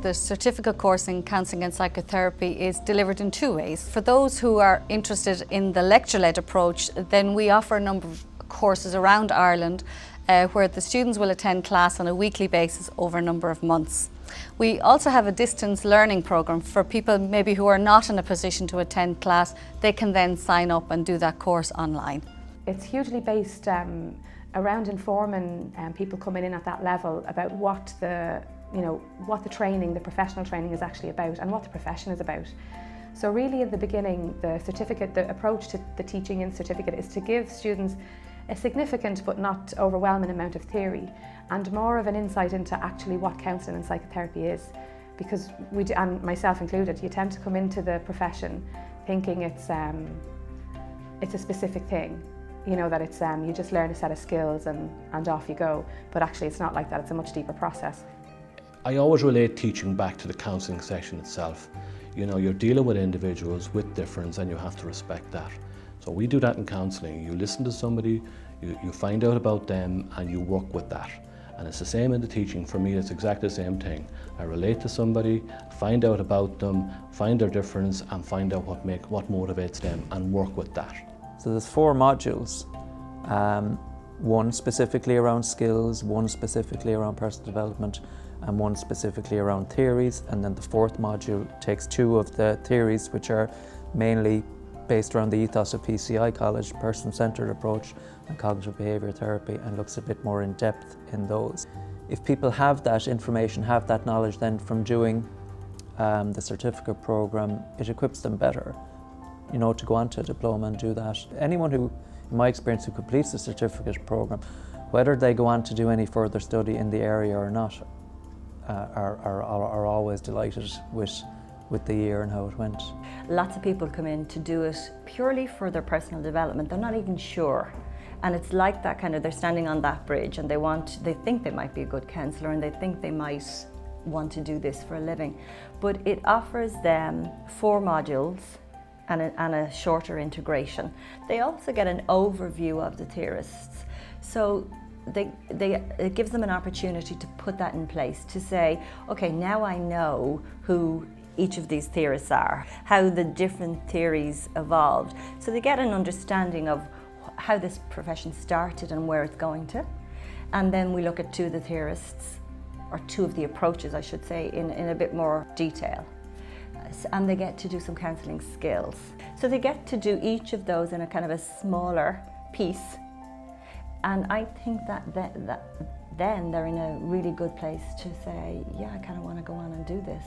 The certificate course in Counselling and Psychotherapy is delivered in two ways. For those who are interested in the lecture-led approach, then we offer a number of courses around Ireland where the students will attend class on a weekly basis over a number of months. We also have a distance learning programme for people maybe who are not in a position to attend class. They can then sign up and do that course online. It's hugely based around informing people coming in at that level about what the training, the professional training is actually about and what the profession is about. So really in the beginning, the approach to the teaching in certificate is to give students a significant but not overwhelming amount of theory and more of an insight into actually what counselling and psychotherapy is. Because we do, and myself included, you tend to come into the profession thinking it's a specific thing. You know, that it's you just learn a set of skills and off you go. But actually it's not like that, it's a much deeper process. I always relate teaching back to the counselling session itself. You know, you're dealing with individuals with difference and you have to respect that. So we do that in counselling. You listen to somebody, you find out about them and you work with that. And it's the same in the teaching. For me, it's exactly the same thing. I relate to somebody, find out about them, find their difference and find out what motivates them and work with that. So there's 4 modules. One specifically around skills, one specifically around personal development, and one specifically around theories. And then the 4th module takes 2 of the theories, which are mainly based around the ethos of PCI College, person-centred approach and cognitive behaviour therapy, and looks a bit more in depth in those. If people have that information, have that knowledge, then from doing the certificate programme, it equips them better, you know, to go on to a diploma and do that. Anyone who, in my experience, who completes the certificate programme, whether they go on to do any further study in the area or not, are always delighted with the year and how it went. Lots of people come in to do it purely for their personal development. They're not even sure. And it's like that kind of, they're standing on that bridge and they think they might be a good counsellor and they think they might want to do this for a living. But it offers them 4 modules and a shorter integration. They also get an overview of the theorists. So it gives them an opportunity to put that in place, to say, okay, now I know who each of these theorists are, how the different theories evolved. So they get an understanding of how this profession started and where it's going to. And then we look at 2 of the theorists, or 2 of the approaches, I should say, in a bit more detail. And they get to do some counselling skills. So they get to do each of those in a kind of a smaller piece. And I think that then they're in a really good place to say, yeah, I kind of want to go on and do this.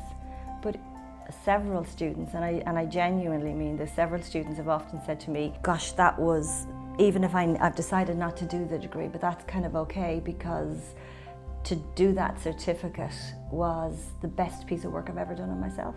But several students, and I genuinely mean this, several students have often said to me, gosh, that was, even if I've decided not to do the degree, but that's kind of okay, because to do that certificate was the best piece of work I've ever done on myself.